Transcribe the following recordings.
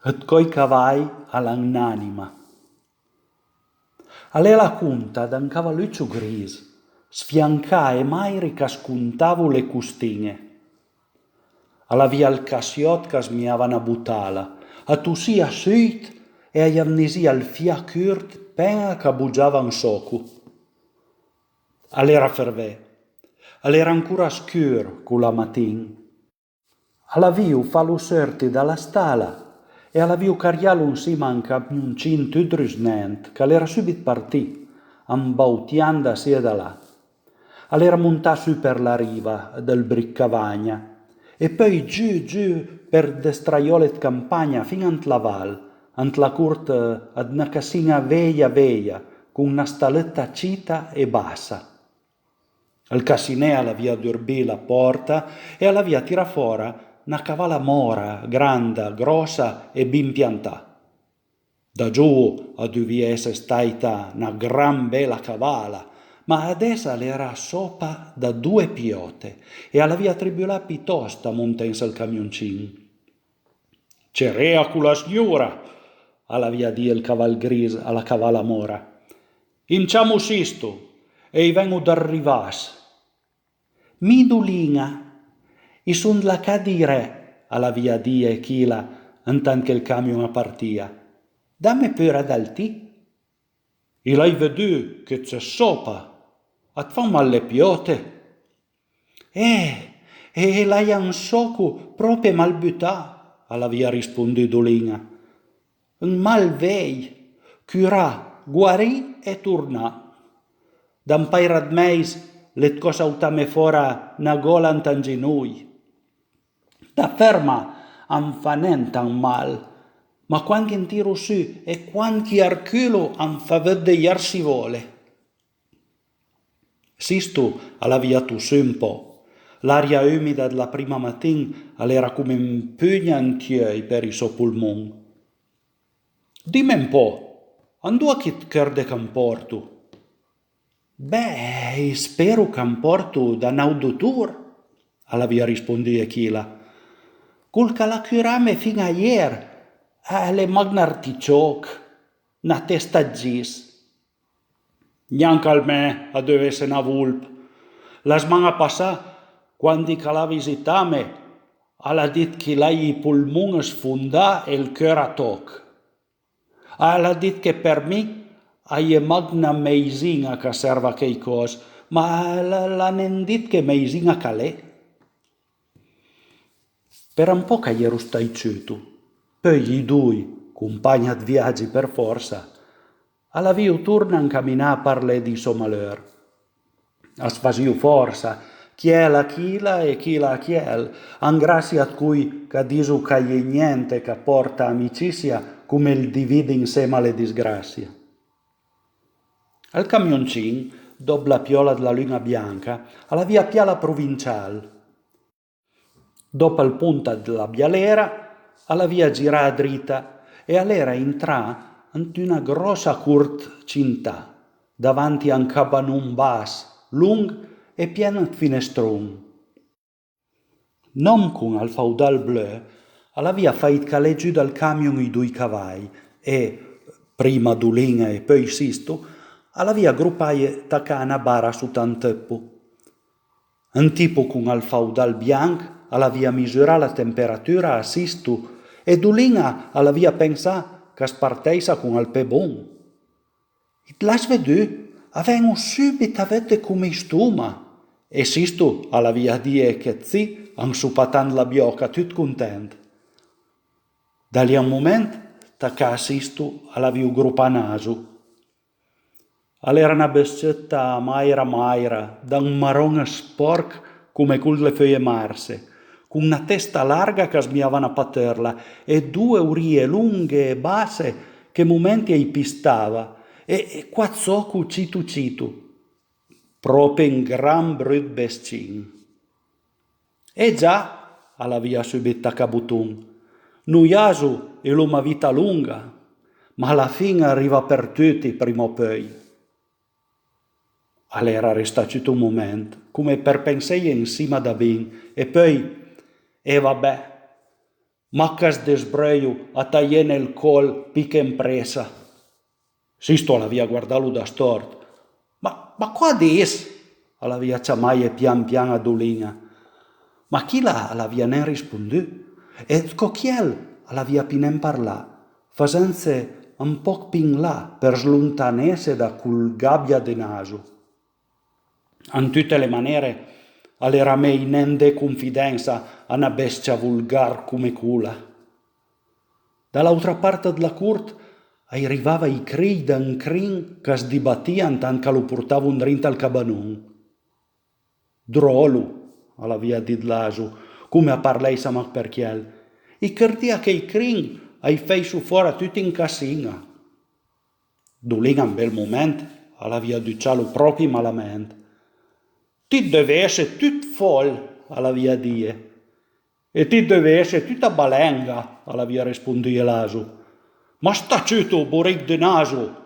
Et coi cavai all'anima. Alle la cunta d'un cavalluccio gris, sfianca e mairi ca scuntavo le custine. Alla via il cassiot ca smiavano a butala, a tussia suit e a iamnesia il fia curt penga ca bugiava un socu. All'era fervè, all'era ancora scur cu la matin. Alla viu fallo sorti dalla stala e alla viu carialo insima un camioncin tudrusnent che l'era subito partì, ambautiando a sia da là. All'era montà su per la riva del Briccavagna e poi giù per destraiolet campagna fino ant la val, ant la curte ad una casina veia, con una staletta cita e bassa. Al casinè alla via d'urbì la porta e alla via tira fora una cavala mora, grande, grossa e ben piantà. Da giù doveva essere stata una gran bella cavala, ma adesso l'era sopra da 2 piote e alla via tribulà piuttosto montense il camioncin. C'era con la signora, alla via di il caval gris alla cavala mora. Inciamo sisto e vengo d'arrivas. Midulina, e son la cadire alla via di e chila, intanto che il camion partia. Dammi pure dal ti. E l'hai veduto che c'è sopra, a te fa mal le piote. E l'hai un soco proprio mal buttà, alla via risponde Dolina. Un mal vei, curà, guarì e tornà. Da un paio di mesi, le cose utame fora una gola antanginui. Da ferma anfanenta un mal, ma quando in tiro su e quando arculo an fa vedere si vuole. Sisto alla via tu su un po'. L'aria umida della prima mattina era come un pugno antiei per i suoi polmoni. Dimmi un po', andò che cerde camporto? Beh, spero camporto da naudutur, alla via rispondì Achila. Col calacurame fino a ieri, le magna articioc, una testa gis. Neanche al me a dove essere una vulp. La settimana passata, quando la visitame, alla dit che lei i polmoni sfonda e il cuore a toc. Alla dit che per me hai magna meisina che serve a quei cose, ma l'hanno dit che meisina calè. Per un po' che ero staiciuto, poi i due, compagni di viaggi per forza, alla via torna a camminare a parlare di suo malheur. Asfasiu forza, chiel a chila e chila a chiel, an grazie a cui che disu che è niente che porta amicizia come il divide insieme alle disgrazie. Al camioncin, dopo la piola della luna bianca, alla via piala provinciale. Dopo il punta della bialera, alla via gira dritta e all'era entra in una grossa curt città, davanti a un cabanon bas, lungo e pieno di finestron. Non con al feudal blu, alla via fait calè giù dal camion i 2 cavalli e, prima Dolina e poi Sisto, alla via gruppaie tacca una bara su tanteppo. Un tipo con al feudal bianco alla via misurare la temperatura a Sisto e Dolina alla via pensa che sparteisa con al pebon. E las vedu, avevano subito a vedere come stuma. E Sisto alla via die che zi, ansupatando la biocca, tutto contento. Da lì a un momento, tacca a Sisto alla via gruppa naso. All'era una bestietta maira, da un marrone sporco come con le feuille marse, con una testa larga che smiavano a paterla e 2 urie lunghe e basse che momenti ei pistava e 4 occhi citu, proprio un gran brut bestin. E già, alla via subito a Cabuton, nuiaso e l'uomo a vita lunga, ma alla fine arriva per tutti prima o poi. All'era restato un momento, come per pensare insieme da ben, e poi, vabbè, maccas desbreio a tagliare nel col pica impresa. Sisto l'avia guardato da stort. Ma qua dis? L'avia chiamato pian pian a Dulinga. Ma chi l'avia ne risponduto? E cocchiel l'avia pinen parlà, facense un po' pin là per slontanese da quel gabbia de naso. In tutte le maniere, all'era mei nende confidenza a una bestia vulgar come quella. Dall'altra parte della corte arrivava i cri d'un crin che si dibattian tant che lo portavano drinta al cabanon. Drolo, l'avia dit l'aso, come a parlare sama perchiel. I cardia che i crin hai feito fuori tutti in casina. Dulinga un bel momento, l'avia ducialo proprio malamente. Ti deve essere tut foll, l'avia die. E ti deve essere tutta balenga, l'avia risponduto l'aso. Ma sta ciuto, boric de naso.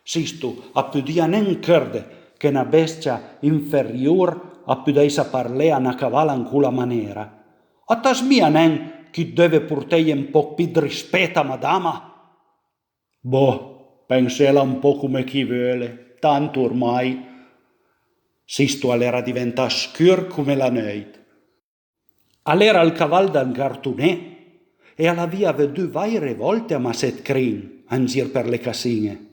Sisto, a podia nen credere che una bestia inferiore a podeisa parlare a una cavala in quella maniera. A tasmia nen chi deve portare un po' più di rispetto a madama? Boh, pensela un po' come chi vuole, tanto ormai. Sisto all'era diventa scur come la notte. All'era al caval d'un cartonè e l'avia veduto varie volte a Masset Crin in giro per le casine.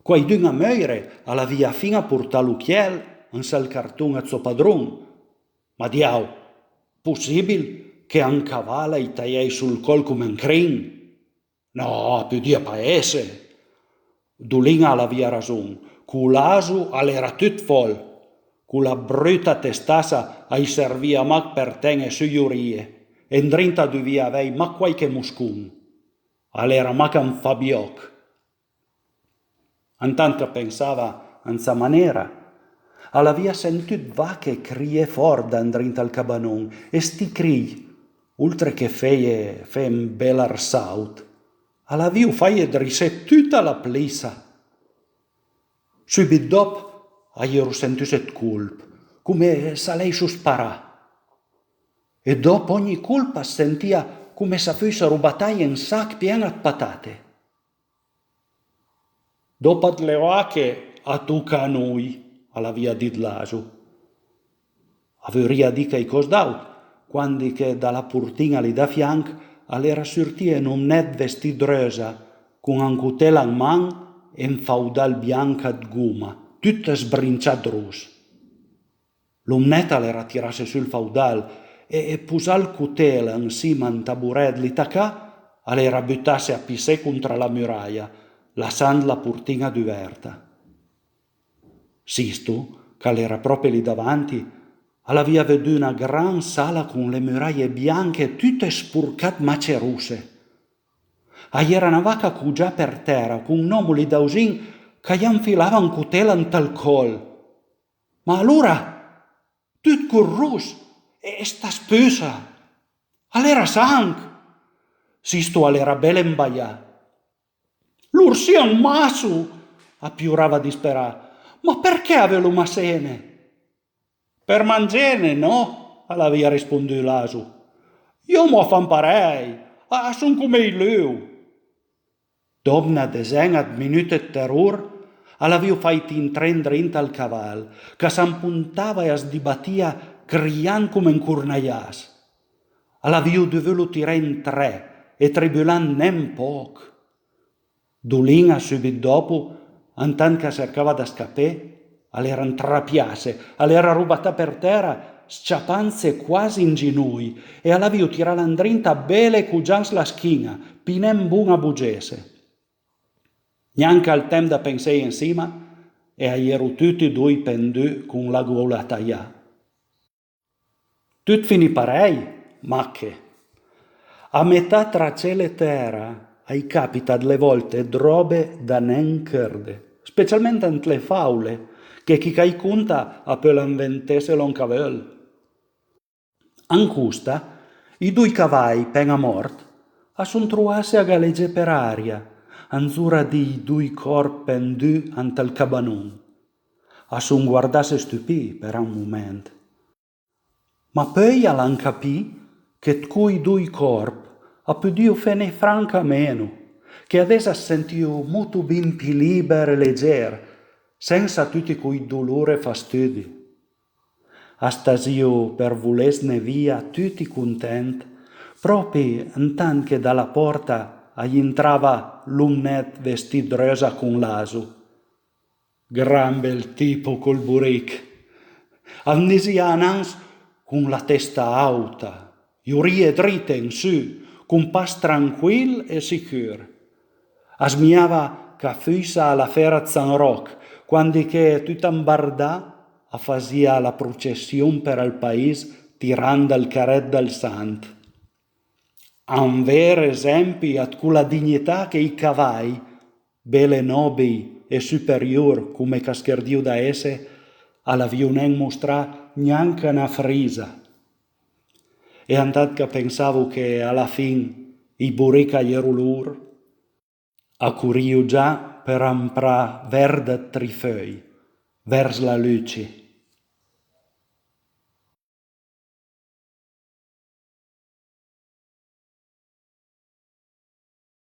Quaidun a meure l'avia fin a portar l'ucchiel in sal cartone a suo padron. Ma diau, possibile che un cavallo i tagliai sul col come un crin? No, più dia paese. Dulinga l'avia ragione. Culaso all'era tut foll. Quella brutta testassa ai servia mac per tenere su iurie. E drinta dovia avere ma qualche muscun. All'era mac un fabioc. Antanto che pensava in sa maniera, l'avia sentito vacche crie fuori drinta al cabanon e sti cri, oltre che feie un bel arsaut, l'avia feie drisse tutta la plissa. Subito dopo, ero sentito colpa, come se lei sparà. E dopo ogni colpa sentia come se fossero battaglie in sac pieno di patate. Dopo le vacche a tocca a noi, l'avia dit l'aso. Averia dit che i cosdau, quando che dalla portina lì da fianco all'era sortita in un net vestito rosa, con un cutela in man e un faudal bianca di gomma, tutta sbrinciata rosa. L'omnetta l'era tirata sul faudal e pusa il cutela insieme a un taburet lì tacà, all'era buttase a pissè contro la muraia, lasciando la portina aperta. Sisto, che era proprio lì davanti, l'avia veduto una gran sala con le muraie bianche tutte spurcate maceruse. Era una vacca cugià per terra, con un uomo lì dausin che gli infilava un cutela in tal col. Ma allora, tutto corrus, e sta spesa, all'era sangue. Sisto all'era bella imbaià. L'ursia un maso, appiurava disperato. Ma perché aveva una sene? Per mangiare, no? L'aveva risponduto l'aso. Io mo fan parei, son come i leu. Dopo una decina di minuti di terrore, l'aveva fatto in drinta al cavallo, che s'ampuntava e sdibattia criando come un cornaias. L'aveva dovuto tirare in tre e tribulando nem poco. Dulinga subito dopo, intanto che cercava da scappare, all'era intrapiase, all'era rubata per terra, sciapanze quasi in ginui, e all'aveva tirata in drinta belle cugians la schina, pinem buona bugese. Neanche al tempo da pensare insieme, e ero tutti e due penduti con la gola tagliata. Tutto finì parei, ma che? A metà tra cielo e terra, ai capita delle volte robe da nen cerde, specialmente ante le faule, che chi cai conta a per l'inventese l'on cavel. Ancusta, i due cavalli, pena mort, a son truasse a galegge per aria, anzura di due corpi pendù ante il cabanon. A son guardasse stupì per un momento. Ma poi all'an capì che cui due corp ha potuto fare franca meno, che adesso sentiu molto ben più libero e leggero, senza tutti quei dolori e fastidi. Astasio per volesne via tutti contenti, proprio intanto che dalla porta entrava l'umnet vestito rosa con l'aso. Gran bel tipo col burek. Amnesianans con la testa alta, orecchie dritte in su, con pas tranquil e sicuro. Asmiava che fussa alla fera San Roc, quando che tutta imbardà a fazia la processione per il paese tirando il carret del sant. Un vero esempio a quella dignità che i cavai, belle nobili e superior come cascherdio da esse, alla vionen mostra neanche una frisa. E andat che pensavo che alla fin i burica ero loro, accurio già per ampra verde trifei, vers la luce.